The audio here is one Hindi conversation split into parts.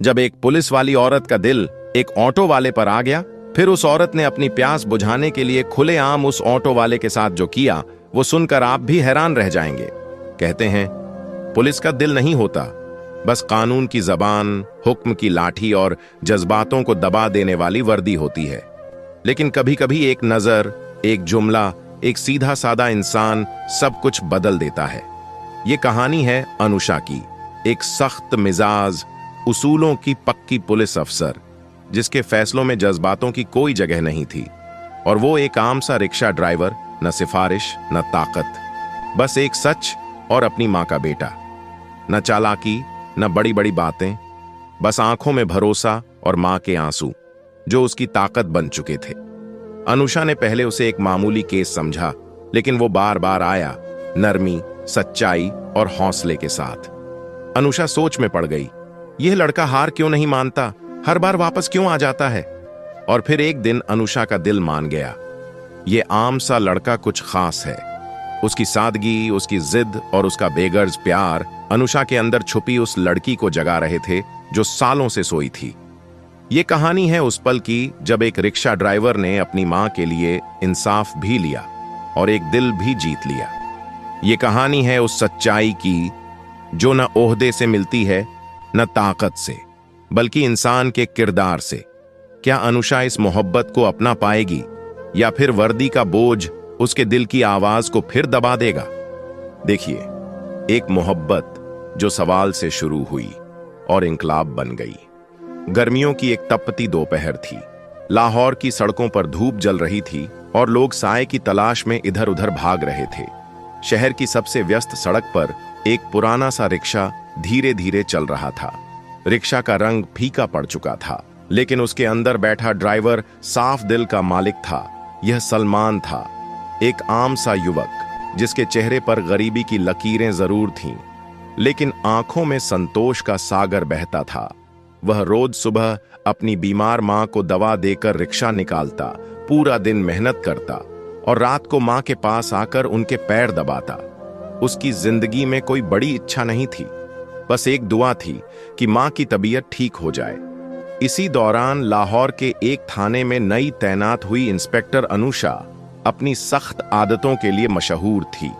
जब एक पुलिस वाली औरत का दिल एक ऑटो वाले पर आ गया, फिर उस औरत ने अपनी प्यास बुझाने के लिए खुलेआम उस ऑटो वाले के साथ जो किया, वो सुनकर आप भी हैरान रह जाएंगे। कहते हैं, पुलिस का दिल नहीं होता, बस कानून की जबान, हुक्म की लाठी और जज्बातों को दबा देने वाली वर्दी होती है। लेकिन कभी कभी एक नजर, एक जुमला, एक सीधा सादा इंसान सब कुछ बदल देता है। ये कहानी है अनुषा की, एक सख्त मिजाज, उसूलों की पक्की पुलिस अफसर, जिसके फैसलों में जज्बातों की कोई जगह नहीं थी। और वो एक आम सा रिक्शा ड्राइवर, न सिफारिश न ताकत, बस एक सच और अपनी माँ का बेटा। न चालाकी न बड़ी बड़ी बातें, बस आंखों में भरोसा और माँ के आंसू जो उसकी ताकत बन चुके थे। अनुषा ने पहले उसे एक मामूली केस समझा, लेकिन वो बार बार आया, नरमी, सच्चाई और हौसले के साथ। अनुषा सोच में पड़ गई, यह लड़का हार क्यों नहीं मानता, हर बार वापस क्यों आ जाता है। और फिर एक दिन अनुषा का दिल मान गया, ये आम सा लड़का कुछ खास है। उसकी सादगी, उसकी जिद और उसका बेगर्ज प्यार अनुषा के अंदर छुपी उस लड़की को जगा रहे थे जो सालों से सोई थी। ये कहानी है उस पल की जब एक रिक्शा ड्राइवर ने अपनी मां के लिए इंसाफ भी लिया और एक दिल भी जीत लिया। ये कहानी है उस सच्चाई की जो न ओहदे से मिलती है न ताकत से, बल्कि इंसान के किरदार से। क्या अनुषा इस मोहब्बत को अपना पाएगी या फिर वर्दी का बोझ उसके दिल की आवाज को फिर दबा देगा? देखिए, एक मोहब्बत जो सवाल से शुरू हुई और इंकलाब बन गई। गर्मियों की एक तपती दोपहर थी। लाहौर की सड़कों पर धूप जल रही थी और लोग साए की तलाश में इधर उधर भाग रहे थे। शहर की सबसे व्यस्त सड़क पर एक पुराना सा रिक्शा धीरे धीरे चल रहा था। रिक्शा का रंग फीका पड़ चुका था, लेकिन उसके अंदर बैठा ड्राइवर साफ दिल का मालिक था। यह सलमान था, एक आम सा युवक जिसके चेहरे पर गरीबी की लकीरें जरूर थीं, लेकिन आंखों में संतोष का सागर बहता था। वह रोज सुबह अपनी बीमार मां को दवा देकर रिक्शा निकालता, पूरा दिन मेहनत करता और रात को मां के पास आकर उनके पैर दबाता। उसकी जिंदगी में कोई बड़ी इच्छा नहीं थी, बस एक दुआ थी कि मां की तबीयत ठीक हो जाए। इसी दौरान लाहौर के एक थाने में नई तैनात हुई इंस्पेक्टर अनुषा अपनी सख्त आदतों के लिए मशहूर थी।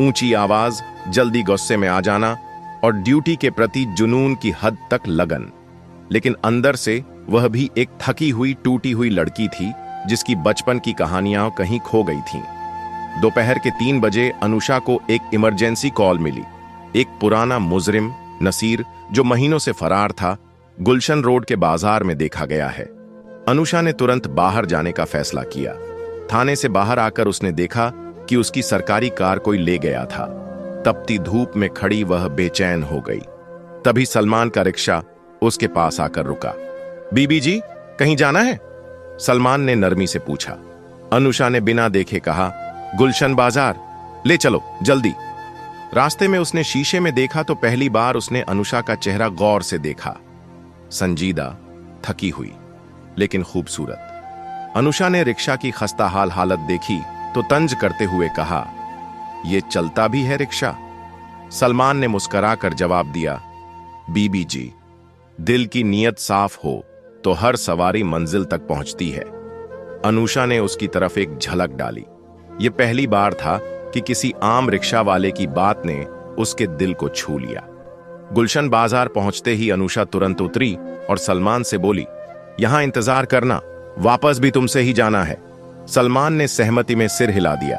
ऊंची आवाज, जल्दी गुस्से में आ जाना और ड्यूटी के प्रति जुनून की हद तक लगन। लेकिन अंदर से वह भी एक थकी हुई, टूटी हुई लड़की थी जिसकी बचपन की कहानियां कहीं खो गई थीं। दोपहर के 3 बजे अनुषा को एक इमरजेंसी कॉल मिली। एक पुराना मुजरिम, नसीर, जो महीनों से फरार था, गुलशन रोड के बाजार में देखा गया है। अनुषा ने तुरंत बाहर जाने का फैसला किया। थाने से बाहर आकर उसने देखा कि उसकी सरकारी कार कोई ले गया था। तपती धूप में खड़ी वह बेचैन हो गई। तभी सलमान का रिक्शा उसके पास आकर रुका। बीबी जी, कहीं जाना है? सलमान ने नरमी से पूछा। अनुषा ने बिना देखे कहा, गुलशन बाजार, ले चलो जल्दी। रास्ते में उसने शीशे में देखा तो पहली बार उसने अनुषा का चेहरा गौर से देखा। संजीदा, थकी हुई, लेकिन खूबसूरत। अनुषा ने रिक्शा की खस्ताहाल हालत देखी तो तंज करते हुए कहा, यह चलता भी है रिक्शा? सलमान ने मुस्कुराकर जवाब दिया, बीबी जी, दिल की नीयत साफ हो तो हर सवारी मंजिल तक पहुंचती है। अनुषा ने उसकी तरफ एक झलक डाली। यह पहली बार था कि किसी आम रिक्शा वाले की बात ने उसके दिल को छू लिया। गुलशन बाजार पहुंचते ही अनुषा तुरंत उतरी और सलमान से बोली, यहां इंतजार करना, वापस भी तुमसे ही जाना है। सलमान ने सहमति में सिर हिला दिया।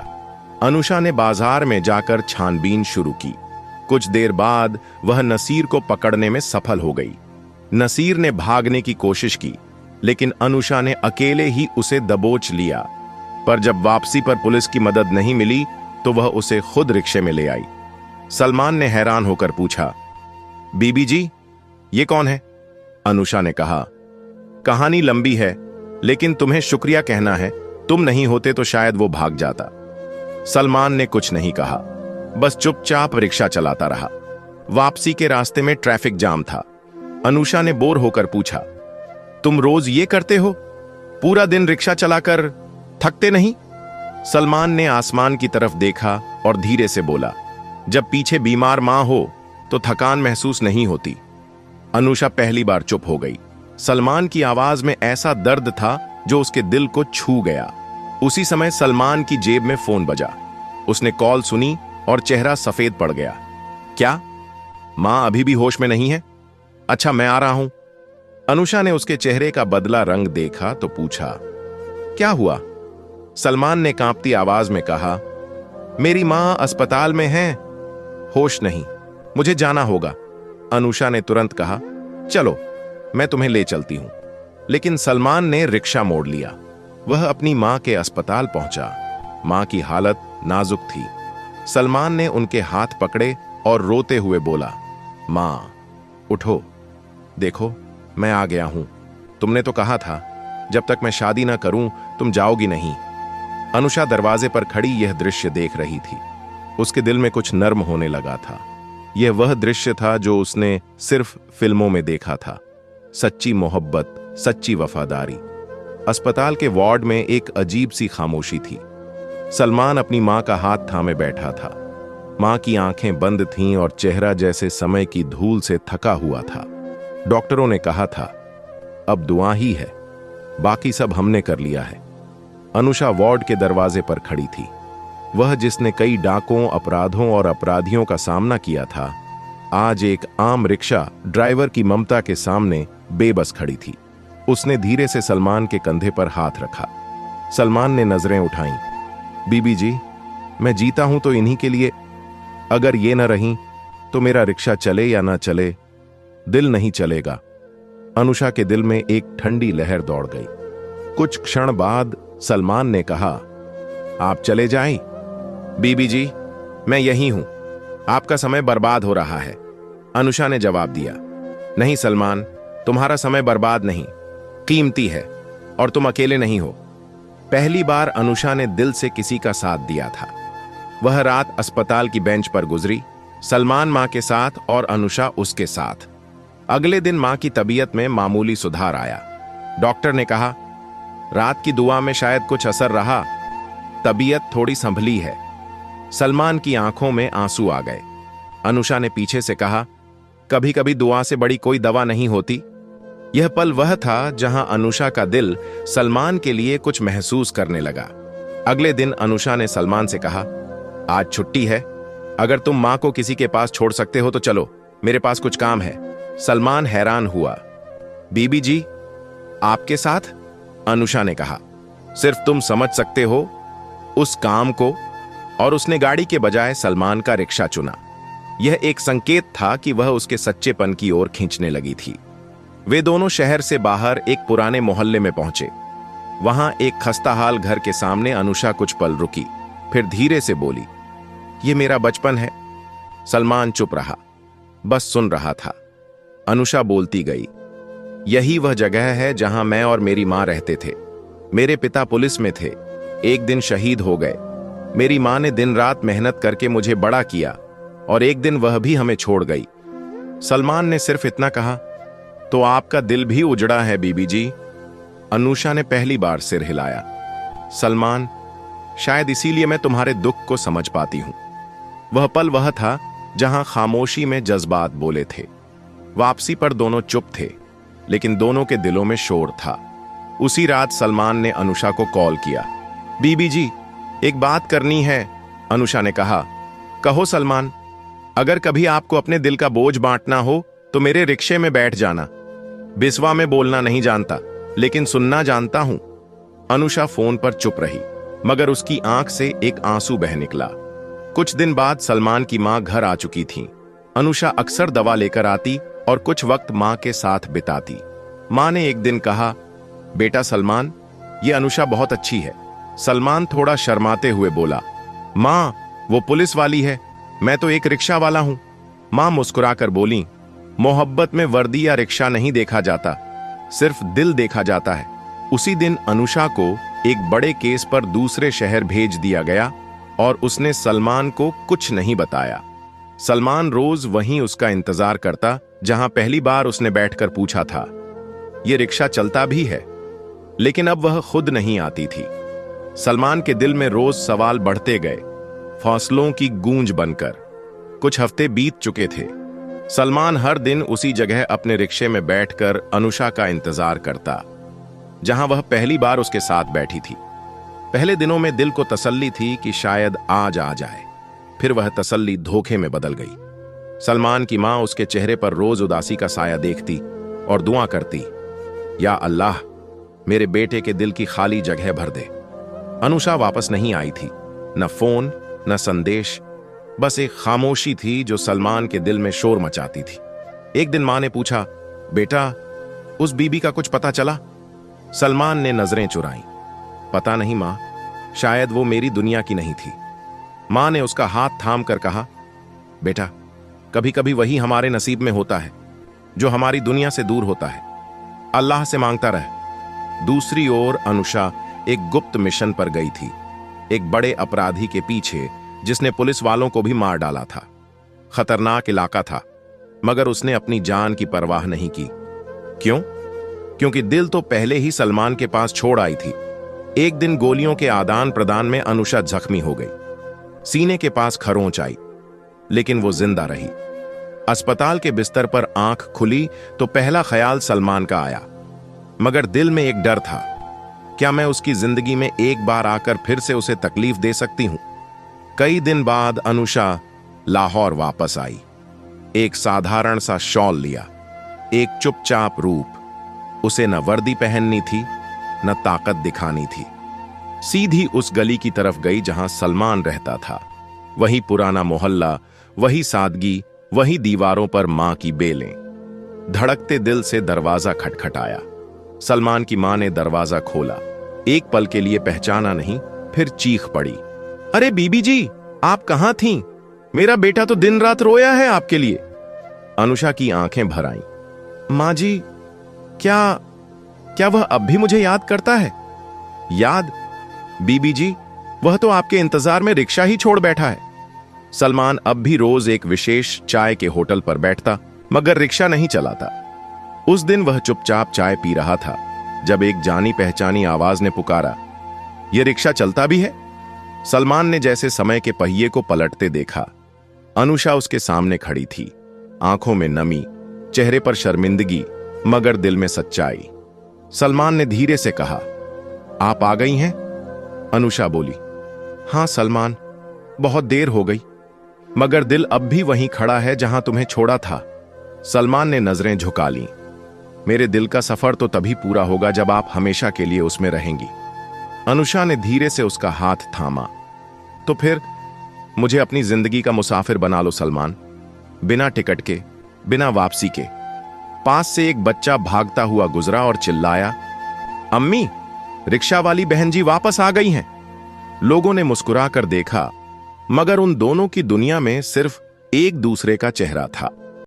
अनुषा ने बाजार में जाकर छानबीन शुरू की। कुछ देर बाद वह नसीर को पकड़ने में सफल हो गई। नसीर ने भागने की कोशिश की, लेकिन अनुषा ने अकेले ही उसे दबोच लिया। पर जब वापसी पर पुलिस की मदद नहीं मिली तो वह उसे खुद रिक्शे में ले आई। सलमान ने हैरान होकर पूछा, बीबी जी, ये कौन है? अनुषा ने कहा, कहानी लंबी है, लेकिन तुम्हें शुक्रिया कहना है, तुम नहीं होते तो शायद वो भाग जाता। सलमान ने कुछ नहीं कहा, बस चुपचाप रिक्शा चलाता रहा। वापसी के रास्ते में ट्रैफिक जाम था। अनुषा ने बोर होकर पूछा, तुम रोज ये करते हो? पूरा दिन रिक्शा चलाकर थकते नहीं? सलमान ने आसमान की तरफ देखा और धीरे से बोला, जब पीछे बीमार मां हो तो थकान महसूस नहीं होती, अनुषा पहली बार चुप हो गई। सलमान की आवाज में ऐसा दर्द था जो उसके दिल को छू गया। उसी समय सलमान की जेब में फोन बजा। उसने कॉल सुनी और चेहरा सफेद पड़ गया। क्या मां अभी भी होश में नहीं है? अच्छा, मैं आ रहा हूं। अनुषा ने उसके चेहरे का बदला रंग देखा तो पूछा, क्या हुआ? सलमान ने कांपती आवाज में कहा, मेरी मां अस्पताल में है, होश नहीं, मुझे जाना होगा। अनुषा ने तुरंत कहा, चलो मैं तुम्हें ले चलती हूं। लेकिन सलमान ने रिक्शा मोड़ लिया। वह अपनी मां के अस्पताल पहुंचा। मां की हालत नाजुक थी। सलमान ने उनके हाथ पकड़े और रोते हुए बोला, मां उठो, देखो मैं आ गया हूं। तुमने तो कहा था जब तक मैं शादी ना करूं तुम जाओगी नहीं। अनुषा दरवाजे पर खड़ी यह दृश्य देख रही थी। उसके दिल में कुछ नर्म होने लगा था। यह वह दृश्य था जो उसने सिर्फ फिल्मों में देखा था। सच्ची मोहब्बत, सच्ची वफादारी। अस्पताल के वार्ड में एक अजीब सी खामोशी थी। सलमान अपनी मां का हाथ थामे बैठा था। मां की आंखें बंद थीं और चेहरा जैसे समय की धूल से थका हुआ था। डॉक्टरों ने कहा था, अब दुआ ही है, बाकी सब हमने कर लिया है। अनुषा वार्ड के दरवाजे पर खड़ी थी। वह जिसने कई डाकों, अपराधों और अपराधियों का सामना किया था, आज एक आम रिक्शा ड्राइवर की ममता के सामने बेबस खड़ी थी। उसने धीरे से सलमान के कंधे पर हाथ रखा। सलमान ने नजरें उठाईं। बीबी जी, मैं जीता हूं तो इन्हीं के लिए। अगर ये न रही तो मेरा रिक्शा चले या ना चले, दिल नहीं चलेगा। अनुषा के दिल में एक ठंडी लहर दौड़ गई। कुछ क्षण बाद सलमान ने कहा, आप चले जाएं। बीबी जी, मैं यहीं हूं, आपका समय बर्बाद हो रहा है। अनुषा ने जवाब दिया, नहीं सलमान, तुम्हारा समय बर्बाद नहीं, कीमती है और तुम अकेले नहीं हो। पहली बार अनुषा ने दिल से किसी का साथ दिया था। वह रात अस्पताल की बेंच पर गुजरी, सलमान मां के साथ और अनुषा उसके साथ। अगले दिन मां की तबीयत में मामूली सुधार आया। डॉक्टर ने कहा, रात की दुआ में शायद कुछ असर रहा, तबीयत थोड़ी संभली है। सलमान की आंखों में आंसू आ गए। अनुषा ने पीछे से कहा, कभी कभी दुआ से बड़ी कोई दवा नहीं होती। यह पल वह था जहां अनुषा का दिल सलमान के लिए कुछ महसूस करने लगा। अगले दिन अनुषा ने सलमान से कहा, आज छुट्टी है, अगर तुम मां को किसी के पास छोड़ सकते हो तो चलो, मेरे पास कुछ काम है। सलमान हैरान हुआ। बीबी जी, आपके साथ? अनुषा ने कहा, सिर्फ तुम समझ सकते हो उस काम को। और उसने गाड़ी के बजाय सलमान का रिक्शा चुना। यह एक संकेत था कि वह उसके सच्चेपन की ओर खींचने लगी थी। वे दोनों शहर से बाहर एक पुराने मोहल्ले में पहुंचे। वहां एक खस्ताहाल घर के सामने अनुषा कुछ पल रुकी, फिर धीरे से बोली, यह मेरा बचपन है। सलमान चुप रहा, बस सुन रहा था। अनुषा बोलती गई, यही वह जगह है जहां मैं और मेरी मां रहते थे। मेरे पिता पुलिस में थे, एक दिन शहीद हो गए। मेरी मां ने दिन रात मेहनत करके मुझे बड़ा किया और एक दिन वह भी हमें छोड़ गई। सलमान ने सिर्फ इतना कहा, तो आपका दिल भी उजड़ा है बीबी जी। अनुषा ने पहली बार सिर हिलाया। सलमान, शायद इसीलिए मैं तुम्हारे दुख को समझ पाती हूं। वह पल वह था जहां खामोशी में जज्बात बोले थे। वापसी पर दोनों चुप थे, लेकिन दोनों के दिलों में शोर था। उसी रात सलमान ने अनुषा को कॉल किया। बीबी जी, एक बात करनी है, अनुषा ने कहा। कहो सलमान, अगर कभी आपको अपने दिल का बोझ बांटना हो तो मेरे रिक्शे में बैठ जाना। बिस्वा में बोलना नहीं जानता, लेकिन सुनना जानता हूं। अनुषा फोन पर चुप रही, मगर उसकी आंख से एक आंसू बह निकला। कुछ दिन बाद सलमान की मां घर आ चुकी थी। अनुषा अक्सर दवा लेकर आती और कुछ वक्त मां के साथ बिताती। मां ने एक दिन कहा, बेटा सलमान, ये अनुषा बहुत अच्छी है। सलमान थोड़ा शर्माते हुए बोला, मां, वो पुलिस वाली है, मैं तो एक रिक्शा वाला हूं। मां मुस्कुराकर बोली, मोहब्बत में वर्दी या रिक्शा नहीं देखा जाता, सिर्फ दिल देखा जाता है। उसी दिन अनुषा को एक बड़े केस पर दूसरे शहर भेज दिया गया और उसने सलमान को कुछ नहीं बताया। सलमान रोज वहीं उसका इंतजार करता जहां पहली बार उसने बैठकर पूछा था। यह रिक्शा चलता भी है, लेकिन अब वह खुद नहीं आती थी। सलमान के दिल में रोज सवाल बढ़ते गए, फैसलों की गूंज बनकर। कुछ हफ्ते बीत चुके थे। सलमान हर दिन उसी जगह अपने रिक्शे में बैठकर अनुषा का इंतजार करता, जहां वह पहली बार उसके साथ बैठी थी। पहले दिनों में दिल को तसल्ली थी कि शायद आज आ जाए, फिर वह तसल्ली धोखे में बदल गई। सलमान की मां उसके चेहरे पर रोज उदासी का साया देखती और दुआ करती, या अल्लाह, मेरे बेटे के दिल की खाली जगह भर दे। अनुषा वापस नहीं आई थी, न फोन न संदेश, बस एक खामोशी थी जो सलमान के दिल में शोर मचाती थी। एक दिन मां ने पूछा, बेटा, उस बीबी का कुछ पता चला? सलमान ने नजरें चुराई। पता नहीं मां, शायद वो मेरी दुनिया की नहीं थी। मां ने उसका हाथ थाम कर कहा, बेटा, कभी कभी वही हमारे नसीब में होता है जो हमारी दुनिया से दूर होता है। अल्लाह से मांगता रहे। दूसरी ओर अनुषा एक गुप्त मिशन पर गई थी, एक बड़े अपराधी के पीछे जिसने पुलिस वालों को भी मार डाला था। खतरनाक इलाका था, मगर उसने अपनी जान की परवाह नहीं की। क्यों? क्योंकि दिल तो पहले ही सलमान के पास छोड़ आई थी। एक दिन गोलियों के आदान प्रदान में अनुषा जख्मी हो गई, सीने के पास खरोंच आई, लेकिन वो जिंदा रही। अस्पताल के बिस्तर पर आंख खुली तो पहला ख्याल सलमान का आया, मगर दिल में एक डर था, क्या मैं उसकी जिंदगी में एक बार आकर फिर से उसे तकलीफ दे सकती हूं? कई दिन बाद अनुषा लाहौर वापस आई। एक साधारण सा शॉल लिया, एक चुपचाप रूप। उसे न वर्दी पहननी थी न ताकत दिखानी थी। सीधी उस गली की तरफ गई जहां सलमान रहता था। वही पुराना मोहल्ला, वही सादगी, वही दीवारों पर मां की बेलें। धड़कते दिल से दरवाजा खटखटाया। सलमान की मां ने दरवाजा खोला। एक पल के लिए पहचाना नहीं, फिर चीख पड़ी, अरे बीबी जी, आप कहां थीं? मेरा बेटा तो दिन रात रोया है आपके लिए। अनुषा की आंखें भर आईं। मां जी, क्या वह अब भी मुझे याद करता है? याद? बीबी जी, वह तो आपके इंतजार में रिक्शा ही छोड़ बैठा है। सलमान अब भी रोज एक विशेष चाय के होटल पर बैठता, मगर रिक्शा नहीं चलाता। उस दिन वह चुपचाप चाय पी रहा था जब एक जानी पहचानी आवाज ने पुकारा, यह रिक्शा चलता भी है? सलमान ने जैसे समय के पहिए को पलटते देखा। अनुषा उसके सामने खड़ी थी, आंखों में नमी, चेहरे पर शर्मिंदगी, मगर दिल में सच्चाई। सलमान ने धीरे से कहा, आप आ गई हैं? अनुषा बोली, हां सलमान, बहुत देर हो गई, मगर दिल अब भी वहीं खड़ा है जहां तुम्हें छोड़ा था। सलमान ने नजरें झुका लीं। मेरे दिल का सफर तो तभी पूरा होगा जब आप हमेशा के लिए उसमें रहेंगी। अनुषा ने धीरे से उसका हाथ थामा। तो फिर मुझे अपनी जिंदगी का मुसाफिर बना लो सलमान, बिना टिकट के, बिना वापसी के। पास से एक बच्चा भागता हुआ गुजरा और चिल्लाया, अम्मी, रिक्शा वाली बहन जी वापस आ गई हैं। लोगों ने मुस्कुराकर देखा, मगर उन दोनों की दुनिया में सिर्फ एक दूसरे का चेहरा था।